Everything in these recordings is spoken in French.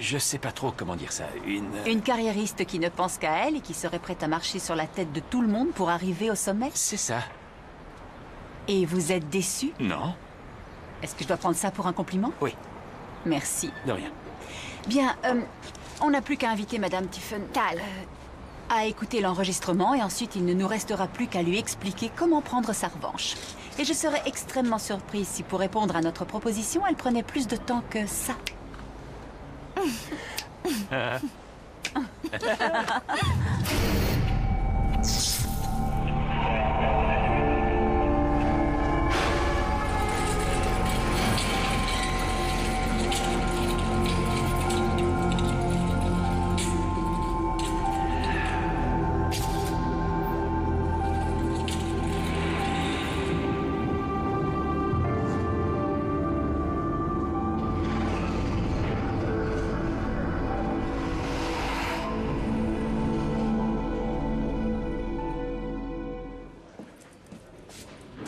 Je sais pas trop comment dire ça. Une carriériste qui ne pense qu'à elle et qui serait prête à marcher sur la tête de tout le monde pour arriver au sommet? C'est ça. Et vous êtes déçu? Non. Est-ce que je dois prendre ça pour un compliment? Oui. Merci. De rien. Bien, on n'a plus qu'à inviter Madame Tiffen à écouter l'enregistrement et ensuite il ne nous restera plus qu'à lui expliquer comment prendre sa revanche. Et je serais extrêmement surprise si pour répondre à notre proposition, elle prenait plus de temps que ça.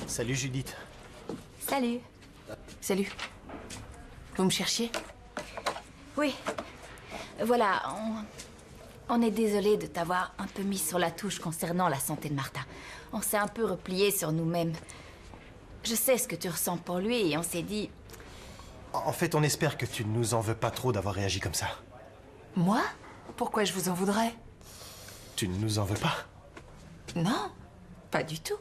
Salut Judith. Salut. Salut. Vous me cherchiez? Oui. Voilà, on est désolé de t'avoir un peu mis sur la touche concernant la santé de Martin. On s'est un peu replié sur nous-mêmes. Je sais ce que tu ressens pour lui et on s'est dit... En fait, on espère que tu ne nous en veux pas trop d'avoir réagi comme ça. Moi? Pourquoi je vous en voudrais? Tu ne nous en veux pas? Non, pas du tout.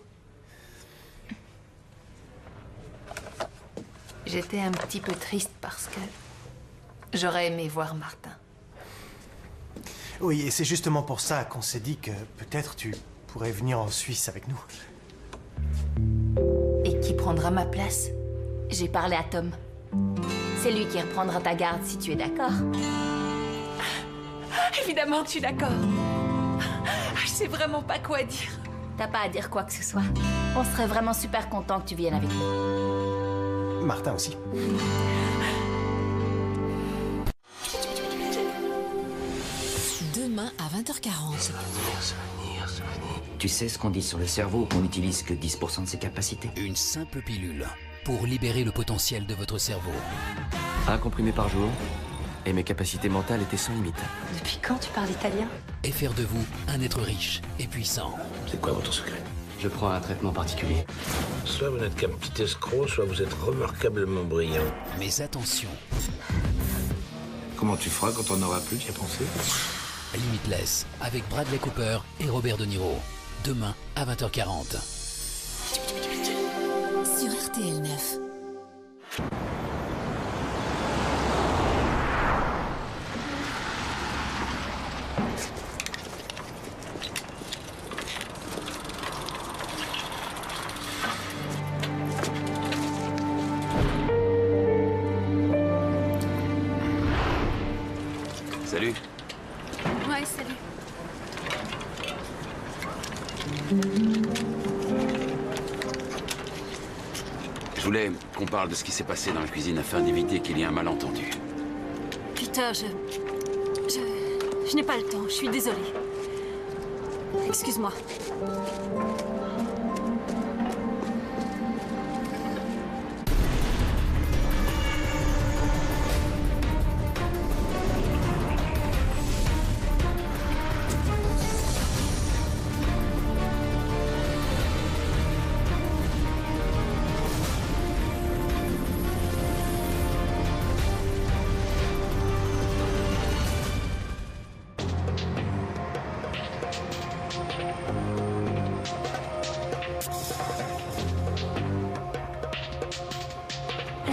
J'étais un petit peu triste parce que j'aurais aimé voir Martin. Oui, et c'est justement pour ça qu'on s'est dit que peut-être tu pourrais venir en Suisse avec nous. Et qui prendra ma place? J'ai parlé à Tom. C'est lui qui reprendra ta garde si tu es d'accord. Évidemment que je suis d'accord. Je sais vraiment pas quoi dire. T'as pas à dire quoi que ce soit. On serait vraiment super content que tu viennes avec nous. Martin aussi. Demain à 20h40. Tu sais ce qu'on dit sur le cerveau, qu'on n'utilise que 10% de ses capacités. Une simple pilule pour libérer le potentiel de votre cerveau. Un comprimé par jour, et mes capacités mentales étaient sans limite. Depuis quand tu parles italien? Et faire de vous un être riche et puissant. C'est quoi votre secret? Je prends un traitement particulier. Soit vous n'êtes qu'un petit escroc, soit vous êtes remarquablement brillant. Mais attention, Comment tu feras quand on n'aura plus qu'à penser? Limitless, avec Bradley Cooper et Robert De Niro. Demain à 20h40. Sur RTL 9. Salut. Ouais, salut. Je voulais qu'on parle de ce qui s'est passé dans la cuisine afin d'éviter qu'il y ait un malentendu. Peter, je n'ai pas le temps, je suis désolée. Excuse-moi.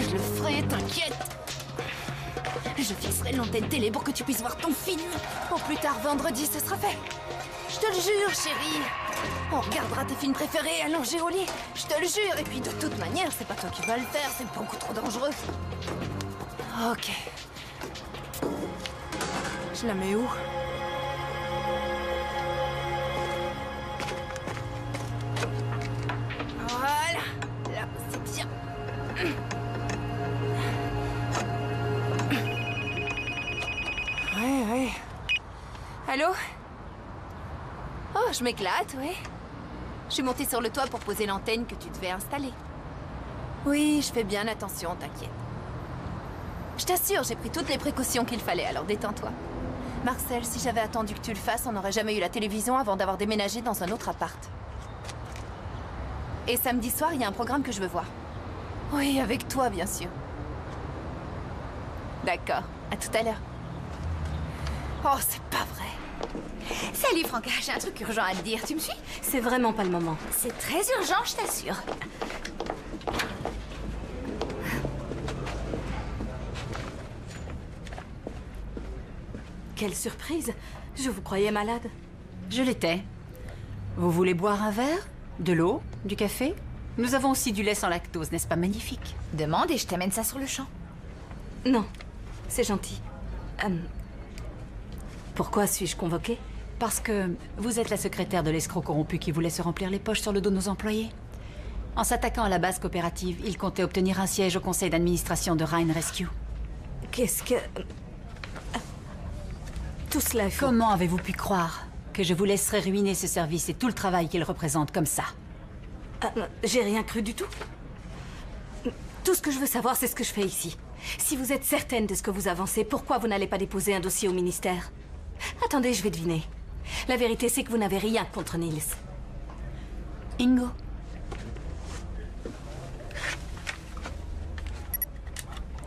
Je le ferai, t'inquiète. Je fixerai l'antenne télé pour que tu puisses voir ton film. Au plus tard, vendredi, ce sera fait. Je te le jure, chérie. On regardera tes films préférés allongés au lit. Je te le jure. Et puis, de toute manière, c'est pas toi qui vas le faire. C'est beaucoup trop dangereux. Ok. Je la mets où? Voilà. Là, c'est bien. Ouais. Allô? Oh, je m'éclate, ouais. Je suis montée sur le toit pour poser l'antenne que tu devais installer. Oui, je fais bien attention, t'inquiète. Je t'assure, j'ai pris toutes les précautions qu'il fallait, alors détends-toi. Marcel, si j'avais attendu que tu le fasses, on n'aurait jamais eu la télévision avant d'avoir déménagé dans un autre appart. Et samedi soir, il y a un programme que je veux voir. Oui, avec toi, bien sûr. D'accord, à tout à l'heure. Oh, c'est pas vrai. Salut Franca, j'ai un truc urgent à te dire, tu me suis? C'est vraiment pas le moment. C'est très urgent, je t'assure. Quelle surprise! Je vous croyais malade. Je l'étais. Vous voulez boire un verre? De l'eau? Du café? Nous avons aussi du lait sans lactose, n'est-ce pas magnifique? Demande et je t'amène ça sur le champ. Non, c'est gentil. Pourquoi suis-je convoquée? Parce que vous êtes la secrétaire de l'escroc corrompu qui voulait se remplir les poches sur le dos de nos employés. En s'attaquant à la base coopérative, il comptait obtenir un siège au conseil d'administration de Rhine Rescue. Qu'est-ce que... Tout cela est faux. Comment avez-vous pu croire que je vous laisserais ruiner ce service et tout le travail qu'il représente comme ça? J'ai rien cru du tout. Tout ce que je veux savoir, c'est ce que je fais ici. Si vous êtes certaine de ce que vous avancez, pourquoi vous n'allez pas déposer un dossier au ministère? Attendez, je vais deviner. La vérité, c'est que vous n'avez rien contre Niels. Ingo.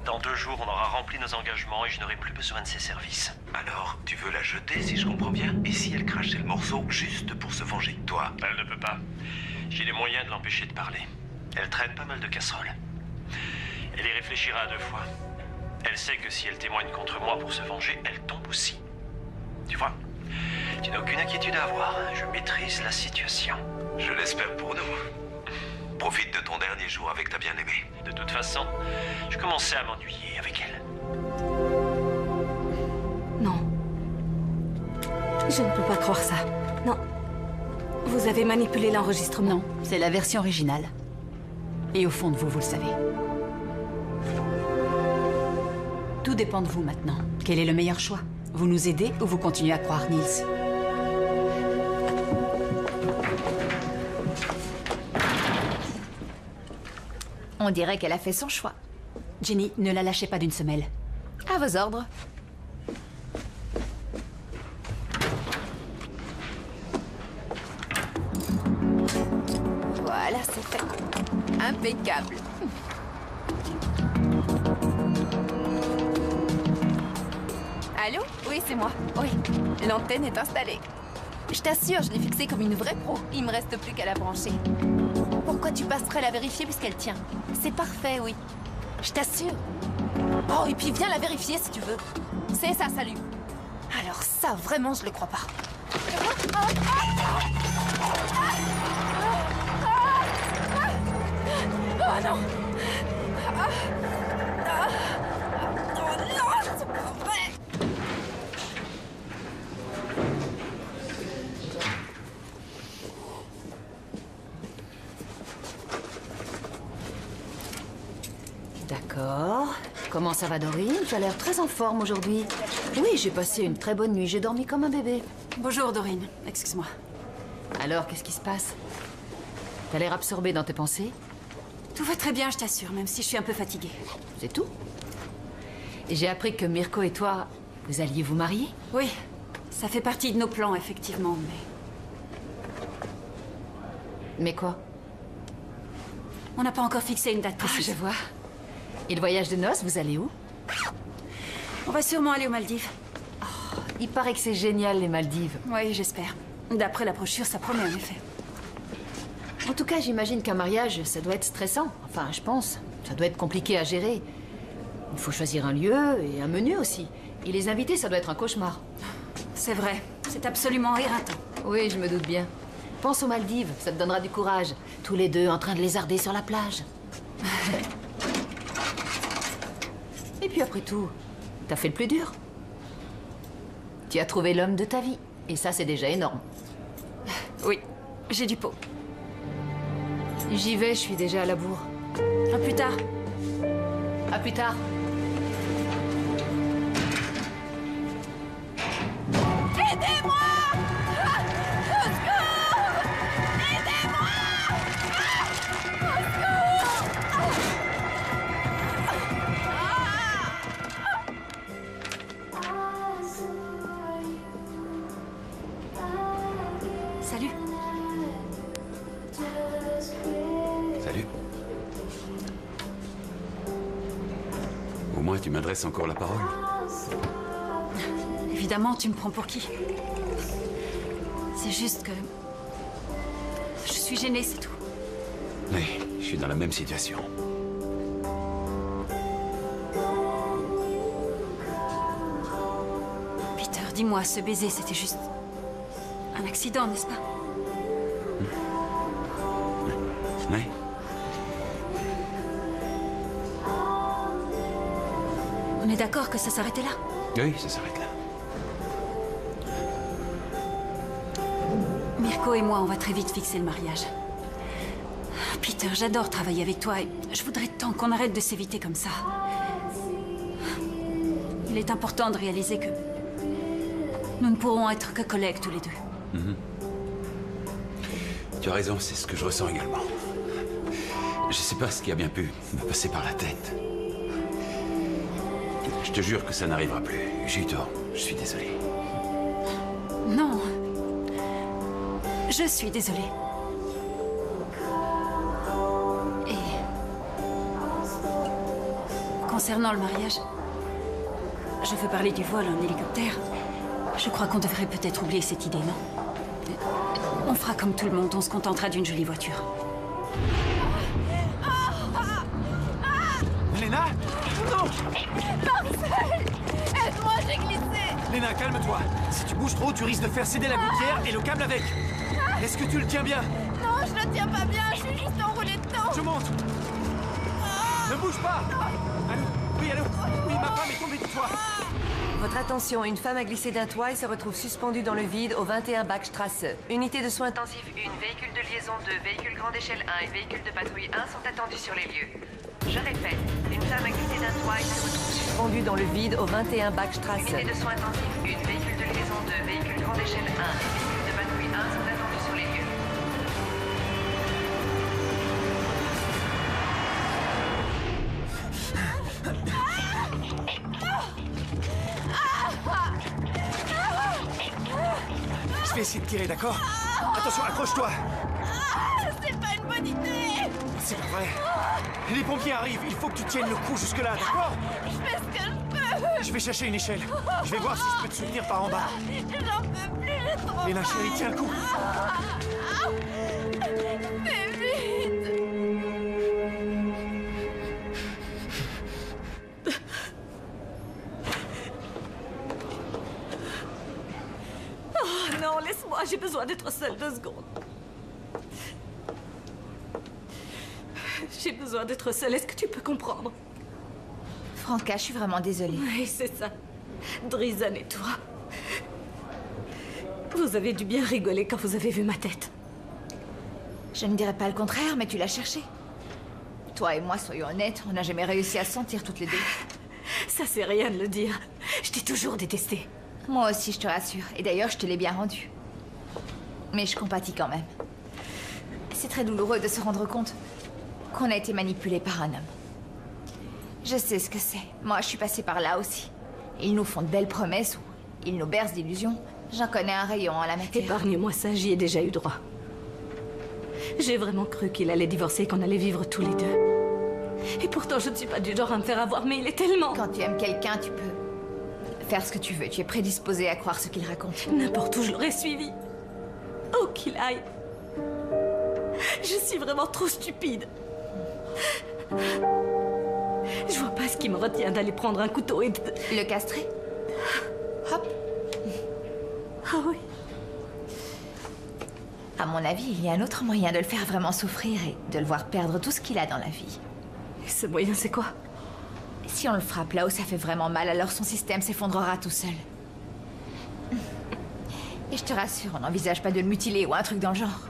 Dans 2 jours, on aura rempli nos engagements et je n'aurai plus besoin de ses services. Alors, tu veux la jeter, si je comprends bien? Et si elle crachait le morceau juste pour se venger de toi? Elle ne peut pas. J'ai les moyens de l'empêcher de parler. Elle traîne pas mal de casseroles. Elle y réfléchira à 2 fois. Elle sait que si elle témoigne contre moi pour se venger, elle tombe aussi. Tu vois, tu n'as aucune inquiétude à avoir. Je maîtrise la situation. Je l'espère pour nous. Profite de ton dernier jour avec ta bien-aimée. De toute façon, je commençais à m'ennuyer avec elle. Non. Je ne peux pas croire ça. Non. Vous avez manipulé l'enregistrement. Non, c'est la version originale. Et au fond de vous, vous le savez. Tout dépend de vous maintenant. Quel est le meilleur choix? Vous nous aidez ou vous continuez à croire Niels? On dirait qu'elle a fait son choix. Jenny, ne la lâchez pas d'une semelle. À vos ordres. Voilà, c'est fait. Impeccable. Allô? Oui, c'est moi. Oui, l'antenne est installée. Je t'assure, je l'ai fixée comme une vraie pro. Il me reste plus qu'à la brancher. Pourquoi tu passerais la vérifier puisqu'elle tient? C'est parfait, oui. Je t'assure. Oh, et puis viens la vérifier si tu veux. C'est ça, salut. Alors ça, vraiment, je le crois pas. Oh non! Oh non, c'est pas vrai! D'accord. Comment ça va, Dorine? Tu as l'air très en forme aujourd'hui. Oui, j'ai passé une très bonne nuit. J'ai dormi comme un bébé. Bonjour, Dorine. Excuse-moi. Alors, qu'est-ce qui se passe? T'as l'air absorbée dans tes pensées? Tout va très bien, je t'assure, même si je suis un peu fatiguée. C'est tout? Et j'ai appris que Mirko et toi, vous alliez vous marier? Oui, ça fait partie de nos plans, effectivement, mais... Mais quoi? On n'a pas encore fixé une date précise. Je vois. Et le voyage de noces, vous allez où? On va sûrement aller aux Maldives. Il paraît que c'est génial, les Maldives. Oui, j'espère. D'après la brochure, ça promet en effet. En tout cas, j'imagine qu'un mariage, ça doit être stressant. Enfin, je pense. Ça doit être compliqué à gérer. Il faut choisir un lieu et un menu aussi. Et les invités, ça doit être un cauchemar. C'est vrai. C'est absolument éreintant. Oui, je me doute bien. Pense aux Maldives, ça te donnera du courage. Tous les deux en train de lézarder sur la plage. Et puis après tout, t'as fait le plus dur. Tu as trouvé l'homme de ta vie. Et ça, c'est déjà énorme. Oui, j'ai du pot. J'y vais, je suis déjà à la bourre. À plus tard. À plus tard. Aidez-moi! Au secours! Aidez-moi! Au secours! tu m'adresses encore la parole? Évidemment, tu me prends pour qui? C'est juste que... je suis gênée, c'est tout. Oui, je suis dans la même situation. Peter, dis-moi, ce baiser, c'était juste... un accident, n'est-ce pas? Oui. On est d'accord que ça s'arrêtait là? Oui, ça s'arrête là. Mirko et moi, on va très vite fixer le mariage. Peter, j'adore travailler avec toi et je voudrais tant qu'on arrête de s'éviter comme ça. Il est important de réaliser que nous ne pourrons être que collègues tous les deux. Tu as raison, c'est ce que je ressens également. Je sais pas ce qui a bien pu me passer par la tête. Je te jure que ça n'arrivera plus. J'ai eu tort, je suis désolé. Non. Je suis désolée. Et... concernant le mariage, je veux parler du vol en hélicoptère. Je crois qu'on devrait peut-être oublier cette idée, non? On fera comme tout le monde, on se contentera d'une jolie voiture. Léna? Non! Marcel! Aide-moi, j'ai glissé! Léna, calme-toi. Si tu bouges trop, tu risques de faire céder la gouttière et le câble avec. Est-ce que tu le tiens bien? Non, je le tiens pas bien, je suis juste enroulée dedans! Je monte. Ne bouge pas. Allô? Oui, allô? Oui, ma femme est tombée du toit. Votre attention, une femme a glissé d'un toit et se retrouve suspendue dans le vide au 21 Bachstrasse. Unité de soins intensifs 1, véhicule de liaison 2, véhicule grande échelle 1 et véhicule de patrouille 1 sont attendus sur les lieux. Je répète, une femme a glissé d'un toit et se retrouve suspendue dans le vide au 21 Bachstrasse. Unité de soins intensifs 1, véhicule de liaison 2, véhicule grande échelle 1 et véhicule de patrouille 1 sont attendus sur les lieux. Je vais essayer de tirer, d'accord? Attention, accroche-toi. C'est pas une bonne idée! C'est pas vrai. Les pompiers arrivent, il faut que tu tiennes le coup jusque-là, d'accord? Je fais ce que je peux! Je vais chercher une échelle. Je vais voir si je peux te soutenir par en bas. J'en peux plus, j'ai trop Léna, chérie, tiens le coup. Fais vite! Oh non, laisse-moi, j'ai besoin d'être seule 2 secondes. J'ai besoin d'être seule, est-ce que tu peux comprendre? Franca, je suis vraiment désolée. Oui, c'est ça. Drizen et toi. Vous avez dû bien rigoler quand vous avez vu ma tête. Je ne dirais pas le contraire, mais tu l'as cherché. Toi et moi, soyons honnêtes, on n'a jamais réussi à se sentir toutes les deux. Ça, c'est rien de le dire. Je t'ai toujours détesté. Moi aussi, je te rassure. Et d'ailleurs, je te l'ai bien rendu. Mais je compatis quand même. C'est très douloureux de se rendre compte qu'on a été manipulé par un homme. Je sais ce que c'est. Moi, je suis passée par là aussi. Ils nous font de belles promesses ou ils nous bercent d'illusions. J'en connais un rayon en la matière. Épargne-moi ça, j'y ai déjà eu droit. J'ai vraiment cru qu'il allait divorcer et qu'on allait vivre tous les deux. Et pourtant, je ne suis pas du genre à me faire avoir, mais il est tellement... Quand tu aimes quelqu'un, tu peux faire ce que tu veux. Tu es prédisposé à croire ce qu'il raconte. N'importe où je l'aurais suivi. Oh, qu'il aille. Je suis vraiment trop stupide. Je vois pas ce qui me retient d'aller prendre un couteau et de... Le castrer? Hop. Ah oui. À mon avis, il y a un autre moyen de le faire vraiment souffrir et de le voir perdre tout ce qu'il a dans la vie. Et ce moyen, c'est quoi? Si on le frappe là où ça fait vraiment mal, alors son système s'effondrera tout seul. Et je te rassure, on n'envisage pas de le mutiler ou un truc dans le genre.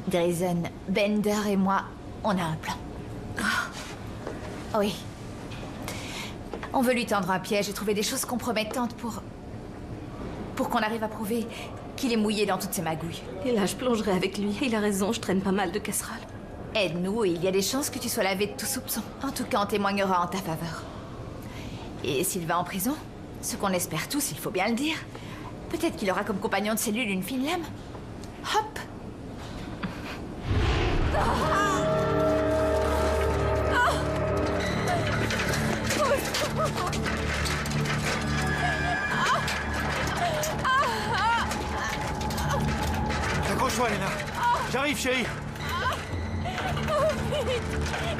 Drizen, Bender et moi, on a un plan. Oui. On veut lui tendre un piège et trouver des choses compromettantes pour qu'on arrive à prouver qu'il est mouillé dans toutes ces magouilles. Et là, je plongerai avec lui. Il a raison, je traîne pas mal de casseroles. Aide-nous et il y a des chances que tu sois lavé de tout soupçon. En tout cas, on témoignera en ta faveur. Et s'il va en prison, ce qu'on espère tous, il faut bien le dire, peut-être qu'il aura comme compagnon de cellule une fine lame. Hop! Bouge-toi, Lena. J'arrive, chérie. Oh, vite.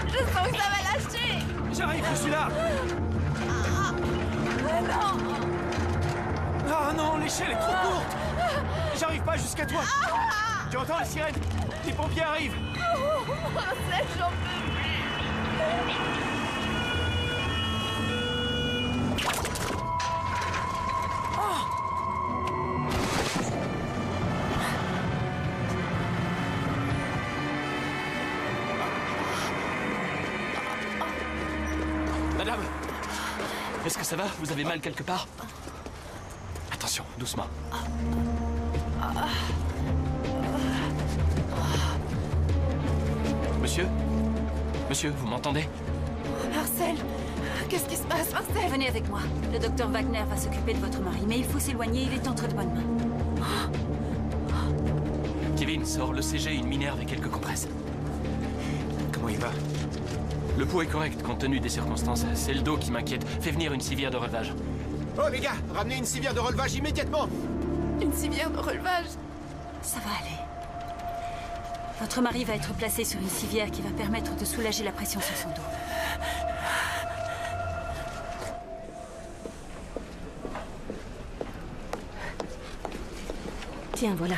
Je sens que ça va lâcher. J'arrive, je suis là. Non. Ah non, l'échelle est trop courte. J'arrive pas jusqu'à toi. Tu entends les sirènes? Les pompiers arrivent. Marcel, j'en peux plus. Madame, est-ce que ça va? Vous avez mal quelque part? Attention, doucement. Monsieur? Monsieur, vous m'entendez? Marcel, qu'est-ce qui se passe, Marcel? Venez avec moi. Le docteur Wagner va s'occuper de votre mari, mais il faut s'éloigner, il est entre de bonnes mains. Kevin, sors le CG, une minerve et quelques compresses. Comment il va? Le pouls est correct compte tenu des circonstances. C'est le dos qui m'inquiète. Fais venir une civière de relevage. Oh les gars, ramenez une civière de relevage immédiatement. Une civière de relevage? Ça va aller. Votre mari va être placé sur une civière qui va permettre de soulager la pression sur son dos. Tiens, voilà.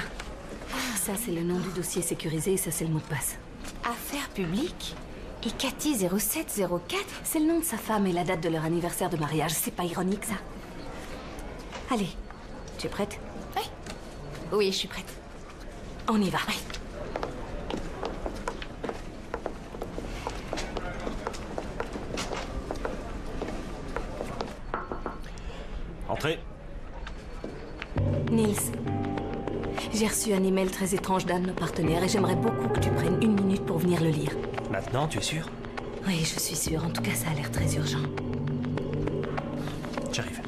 Ça, c'est le nom du dossier sécurisé et ça, c'est le mot de passe. Affaires publiques? Et Cathy 0704? C'est le nom de sa femme et la date de leur anniversaire de mariage. C'est pas ironique, ça? Allez, tu es prête? Oui. Oui, je suis prête. On y va. Oui. Entrez. Nils, j'ai reçu un email très étrange d'un de nos partenaires et j'aimerais beaucoup que tu prennes une minute pour venir le lire. Maintenant, tu es sûr? Oui, je suis sûre. En tout cas, ça a l'air très urgent. J'arrive.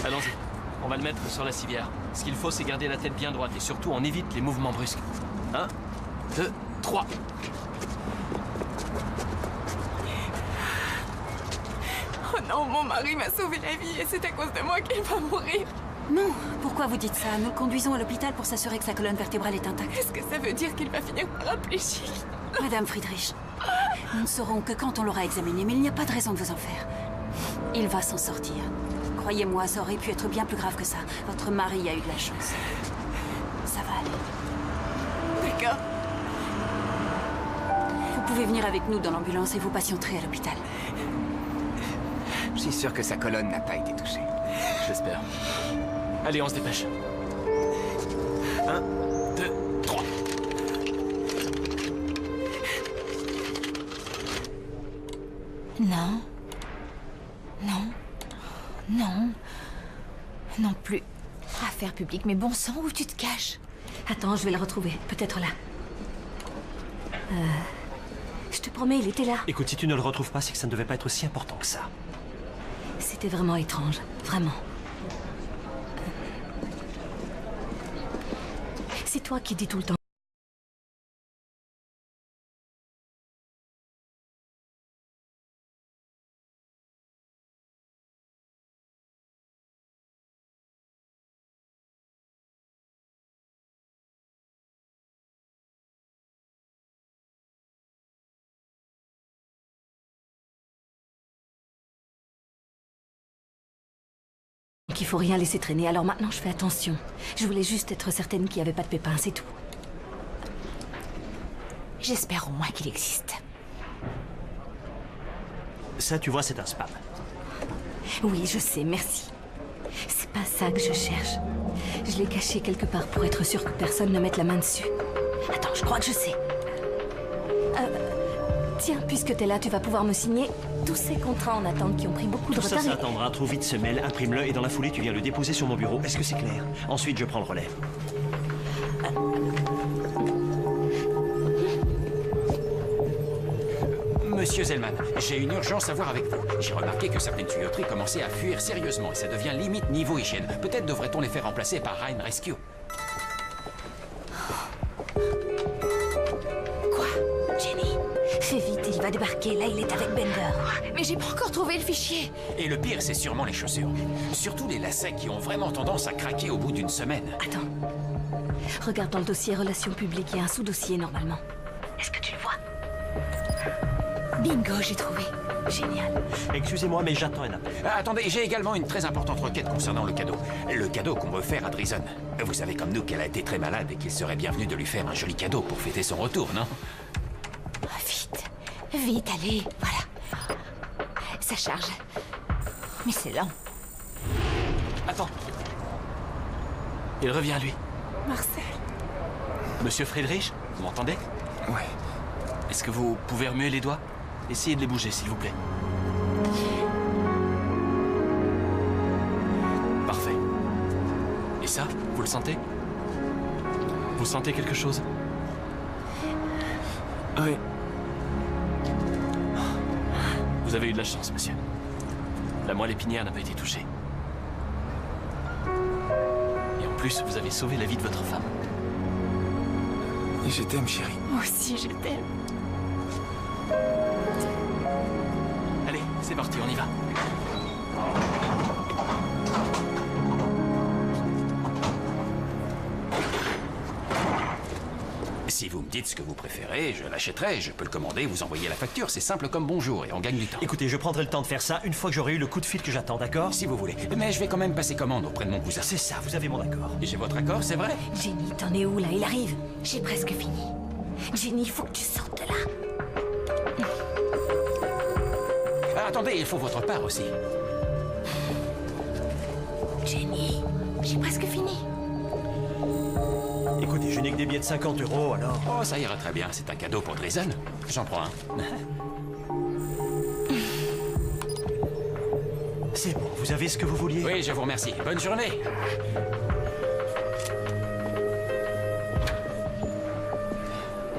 Allons-y. On va le mettre sur la civière. Ce qu'il faut, c'est garder la tête bien droite et surtout, on évite les mouvements brusques. 1, 2, 3. Oh non, mon mari m'a sauvé la vie et c'est à cause de moi qu'il va mourir. Non, pourquoi vous dites ça? Nous le conduisons à l'hôpital pour s'assurer que sa colonne vertébrale est intacte. Est-ce que ça veut dire qu'il va finir paraplégique? Madame Friedrich, nous ne saurons que quand on l'aura examiné, mais il n'y a pas de raison de vous en faire. Il va s'en sortir. Croyez-moi, ça aurait pu être bien plus grave que ça. Votre mari a eu de la chance. Ça va aller. D'accord. Vous pouvez venir avec nous dans l'ambulance et vous patienterez à l'hôpital. Je suis sûr que sa colonne n'a pas été touchée. J'espère. Allez, on se dépêche. 1, 2, 3. Non. Non. Non. Non plus. Affaires publiques, mais bon sang, où tu te caches? Attends, je vais le retrouver. Peut-être là. Je te promets, il était là. Écoute, si tu ne le retrouves pas, c'est que ça ne devait pas être si important que ça. C'était vraiment étrange. Vraiment. C'est toi qui dis tout le temps. Qu'il faut rien laisser traîner, alors maintenant je fais attention. Je voulais juste être certaine qu'il n'y avait pas de pépins, c'est tout. J'espère au moins qu'il existe. Ça, tu vois, c'est un spam. Oui, je sais, merci. C'est pas ça que je cherche. Je l'ai caché quelque part pour être sûre que personne ne mette la main dessus. Attends, je crois que je sais. Tiens, puisque t'es là, tu vas pouvoir me signer tous ces contrats en attente qui ont pris beaucoup de Tout retard. ça attendra. Trouve vite ce mail, imprime-le et dans la foulée, tu viens le déposer sur mon bureau. Est-ce que c'est clair? Ensuite, je prends le relais. Monsieur Zellman, j'ai une urgence à voir avec vous. J'ai remarqué que certaines tuyauteries commençaient à fuir sérieusement et ça devient limite niveau hygiène. Peut-être devrait-on les faire remplacer par Rhine Rescue. Quoi? Jenny, fais vite, il va débarquer. Là, il est avec Bender. Mais j'ai pas encore trouvé le fichier. Et le pire, c'est sûrement les chaussures. Surtout les lacets qui ont vraiment tendance à craquer au bout d'une semaine. Attends. Regarde dans le dossier Relations publiques, il y a un sous-dossier normalement. Est-ce que tu le vois? Bingo, j'ai trouvé. Génial. Excusez-moi, mais j'attends un appel. Attendez, j'ai également une très importante requête concernant le cadeau. Le cadeau qu'on veut faire à Drison. Vous savez comme nous qu'elle a été très malade et qu'il serait bienvenu de lui faire un joli cadeau pour fêter son retour, non? Vite. Vite, allez. Voilà. Ça charge. Mais c'est lent. Attends. Il revient, lui. Marcel. Monsieur Friedrich, vous m'entendez? Ouais. Est-ce que vous pouvez remuer les doigts? Essayez de les bouger, s'il vous plaît. Parfait. Et ça, vous le sentez? Vous sentez quelque chose? Oui. Vous avez eu de la chance, monsieur. La moelle épinière n'a pas été touchée. Et en plus, vous avez sauvé la vie de votre femme. Et je t'aime, chérie. Moi aussi, je t'aime. Allez, c'est parti, on y va. Si vous me dites ce que vous préférez, je l'achèterai, je peux le commander, vous envoyer la facture, c'est simple comme bonjour et on gagne du temps. Écoutez, je prendrai le temps de faire ça une fois que j'aurai eu le coup de fil que j'attends, d'accord? Si vous voulez. Mais je vais quand même passer commande auprès de mon cousin. C'est ça, vous avez mon accord. Et j'ai votre accord, c'est vrai? Jenny, t'en es où là? Il arrive. J'ai presque fini. Jenny, il faut que tu sortes de là. Ah, attendez, il faut votre part aussi. Jenny, j'ai presque fini. Écoutez, je n'ai que des billets de 50 €, alors... Oh, ça ira très bien, c'est un cadeau pour Drison. J'en prends un. C'est bon, vous avez ce que vous vouliez? Oui, je vous remercie. Bonne journée.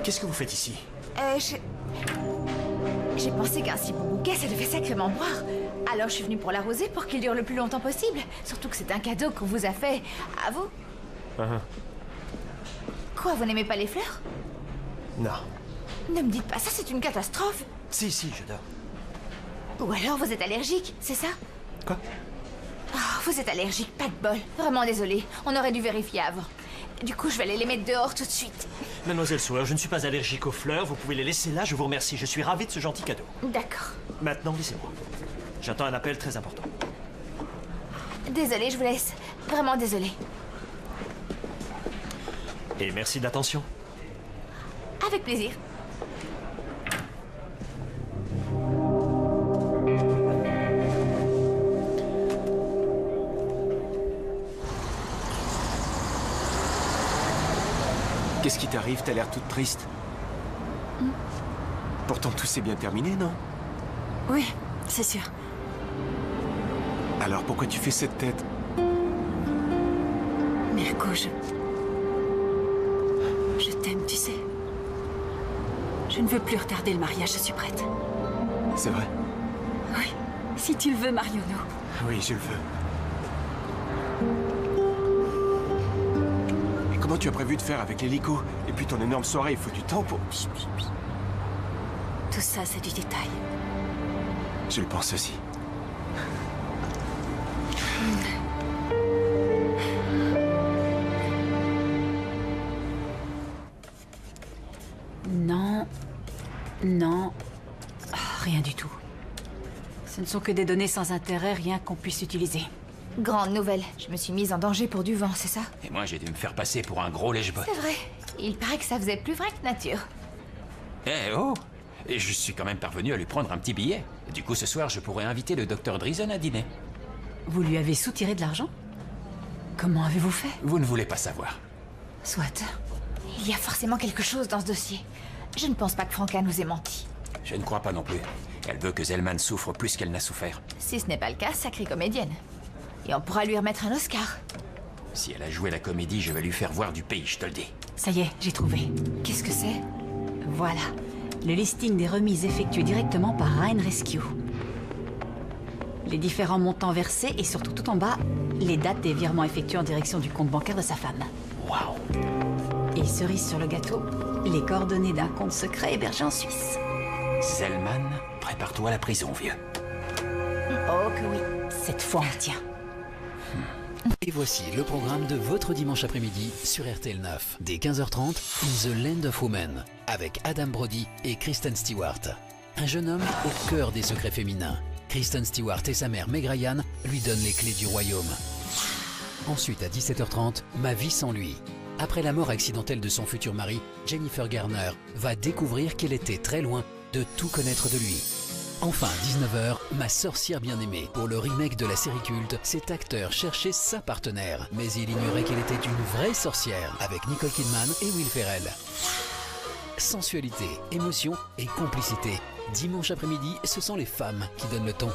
Qu'est-ce que vous faites ici? J'ai pensé qu'un si beau bouquet, ça devait sacrément boire. Alors je suis venue pour l'arroser pour qu'il dure le plus longtemps possible. Surtout que c'est un cadeau qu'on vous a fait à vous. Quoi, vous n'aimez pas les fleurs? Non. Ne me dites pas ça, c'est une catastrophe. Si, j'adore. Ou alors vous êtes allergique, c'est ça? Quoi? Oh, vous êtes allergique, pas de bol. Vraiment désolée, on aurait dû vérifier avant. Du coup, je vais aller les mettre dehors tout de suite. Mademoiselle Sauer, je ne suis pas allergique aux fleurs, vous pouvez les laisser là, je vous remercie. Je suis ravi de ce gentil cadeau. D'accord. Maintenant, laissez-moi. J'attends un appel très important. Désolée, je vous laisse. Vraiment désolée. Et merci de l'attention. Avec plaisir. Qu'est-ce qui t'arrive? T'as l'air toute triste. Pourtant, tout s'est bien terminé, non? Oui, c'est sûr. Alors pourquoi tu fais cette tête? Mirko, je t'aime, tu sais. Je ne veux plus retarder le mariage, je suis prête. C'est vrai? Oui, si tu le veux, Mariono. Oui, je le veux. Et comment tu as prévu de faire avec l'hélico? Et puis ton énorme soirée, il faut du temps pour... Tout ça, c'est du détail. Je le pense aussi. Non. Non. Ah, rien du tout. Ce ne sont que des données sans intérêt, rien qu'on puisse utiliser. Grande nouvelle, je me suis mise en danger pour du vent, c'est ça? Et moi, j'ai dû me faire passer pour un gros lèche-botte. C'est vrai. Il paraît que ça faisait plus vrai que nature. Eh oh! Et je suis quand même parvenu à lui prendre un petit billet. Du coup, ce soir, je pourrais inviter le docteur Drison à dîner. Vous lui avez soutiré de l'argent? Comment avez-vous fait? Vous ne voulez pas savoir. Soit. Il y a forcément quelque chose dans ce dossier. Je ne pense pas que Franca nous ait menti. Je ne crois pas non plus. Elle veut que Zellman souffre plus qu'elle n'a souffert. Si ce n'est pas le cas, sacrée comédienne. Et on pourra lui remettre un Oscar. Si elle a joué la comédie, je vais lui faire voir du pays, je te le dis. Ça y est, j'ai trouvé. Qu'est-ce que c'est? Voilà. Le listing des remises effectué directement par Ryan Rescue. Les différents montants versés et surtout tout en bas, les dates des virements effectués en direction du compte bancaire de sa femme. Waouh! Et cerise sur le gâteau, les coordonnées d'un compte secret hébergé en Suisse. Zellman, prépare-toi à la prison, vieux. Oh que oui, cette fois on tient. Et voici le programme de votre dimanche après-midi sur RTL 9. Dès 15h30, In the Land of Women, avec Adam Brody et Kristen Stewart. Un jeune homme au cœur des secrets féminins. Kristen Stewart et sa mère Meg Ryan lui donnent les clés du royaume. Ensuite, à 17h30, Ma vie sans lui. Après la mort accidentelle de son futur mari, Jennifer Garner va découvrir qu'elle était très loin de tout connaître de lui. Enfin, 19h, Ma sorcière bien-aimée. Pour le remake de la série culte, cet acteur cherchait sa partenaire, mais il ignorait qu'elle était une vraie sorcière, avec Nicole Kidman et Will Ferrell. Sensualité, émotion et complicité. Dimanche après-midi, ce sont les femmes qui donnent le ton.